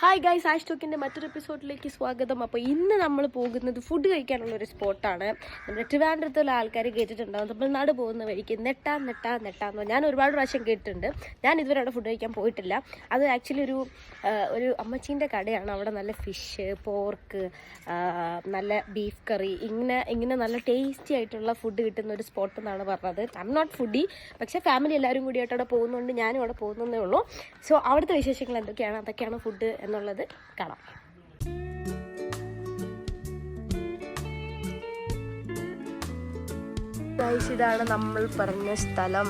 Hi guys, ash ടോക്കിൻ്റെ മറ്റൊരു എപ്പിസോഡിലേക്ക് സ്വാഗതം. അപ്പോൾ ഇന്ന് നമ്മൾ പോകുന്നത് ഫുഡ് കഴിക്കാനുള്ളൊരു സ്പോട്ടാണ്. നമ്മുടെ ട്രിവാൻഡ്രത്തുള്ള ആൾക്കാർ കേട്ടിട്ടുണ്ടാകും, തമിഴ്നാട് പോകുന്ന വഴിക്ക് നെട്ടാന്ന് ഞാൻ ഒരുപാട് പ്രാവശ്യം കേട്ടിട്ടുണ്ട്. ഞാൻ ഇതുവരെ അവിടെ ഫുഡ് കഴിക്കാൻ പോയിട്ടില്ല. അത് ആക്ച്വലി ഒരു അമ്മച്ചീൻ്റെ കടയാണ്. അവിടെ നല്ല ഫിഷ്, പോർക്ക്, നല്ല ബീഫ് കറി, ഇങ്ങനെ നല്ല ടേസ്റ്റി ആയിട്ടുള്ള ഫുഡ് കിട്ടുന്ന ഒരു സ്പോട്ട് എന്നാണ് പറഞ്ഞത്. ഐ എം നോട്ട് ഫുഡി, പക്ഷേ ഫാമിലി എല്ലാവരും കൂടിയായിട്ട് അവിടെ പോകുന്നുണ്ട്. ഞാനും അവിടെ പോകുന്നതേ ഉള്ളൂ. സോ അവിടുത്തെ വിശേഷങ്ങൾ എന്തൊക്കെയാണ്, അതൊക്കെയാണ് ഫുഡ് എന്നുള്ളത് കാണാം. ഇതാണ് നമ്മൾ പറഞ്ഞ സ്ഥലം.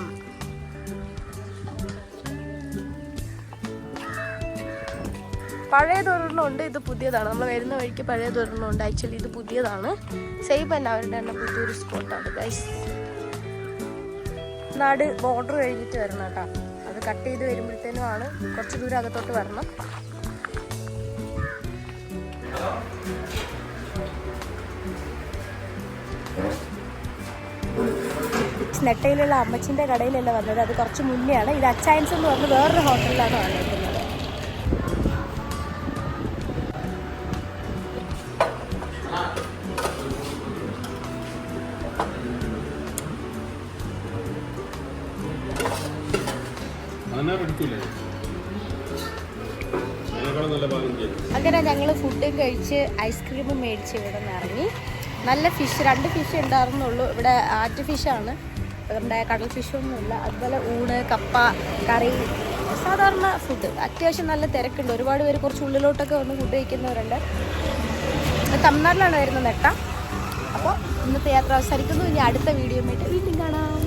പഴയതൊരെണ്ണമുണ്ട്, ഇത് പുതിയതാണ്. നമ്മൾ വരുന്ന വഴിക്ക് പഴയതൊരെണ്ണമുണ്ട്. ആക്ച്വലി ഇത് പുതിയതാണ്. സെയിം തന്നെ, അവരുടെ തന്നെ പുതിയൊരു സ്പോട്ടാണ് ഗൈസ്. നാട് ബോർഡർ കഴിഞ്ഞിട്ട് വരണം കേട്ടോ. അത് കട്ട് ചെയ്ത് വരുമ്പോഴത്തേനും ആണ് കുറച്ച് ദൂരം അകത്തോട്ട് വരണം. നെട്ടയിലുള്ള അമ്മച്ചിൻ്റെ കടയിലല്ല വന്നത്, അത് കുറച്ച് മുന്നെയാണ്. ഇത് അച്ചായൻസ് എന്ന് പറഞ്ഞ് വേറൊരു ഹോട്ടലിലാണ് വന്നിരിക്കുന്നത്. അങ്ങനെ ഞങ്ങൾ ഫുഡും കഴിച്ച് ഐസ്ക്രീമും മേടിച്ച് ഇവിടെ നിന്ന് ഇറങ്ങി. നല്ല ഫിഷ്, 2 ഫിഷ് ഉണ്ടായിരുന്നുള്ളൂ. ഇവിടെ ആറ്റ് ഫിഷാണ്, നമ്മുടെ കടൽ ഫിഷൊന്നുമില്ല. അതുപോലെ ഊണ്, കപ്പ, കറി, സാധാരണ ഫുഡ്. അത്യാവശ്യം നല്ല തിരക്കുണ്ട്. ഒരുപാട് പേര് കുറച്ച് ഉള്ളിലോട്ടൊക്കെ വന്ന് ഫുഡ് കഴിക്കുന്നവരുണ്ട്. തമിഴ്നാട്ടിലാണ് വരുന്നത് നെട്ട. അപ്പോൾ ഇന്നത്തെ യാത്ര അവസാനിക്കുന്നു. ഇനി അടുത്ത വീഡിയോ വീണ്ടും കാണാം.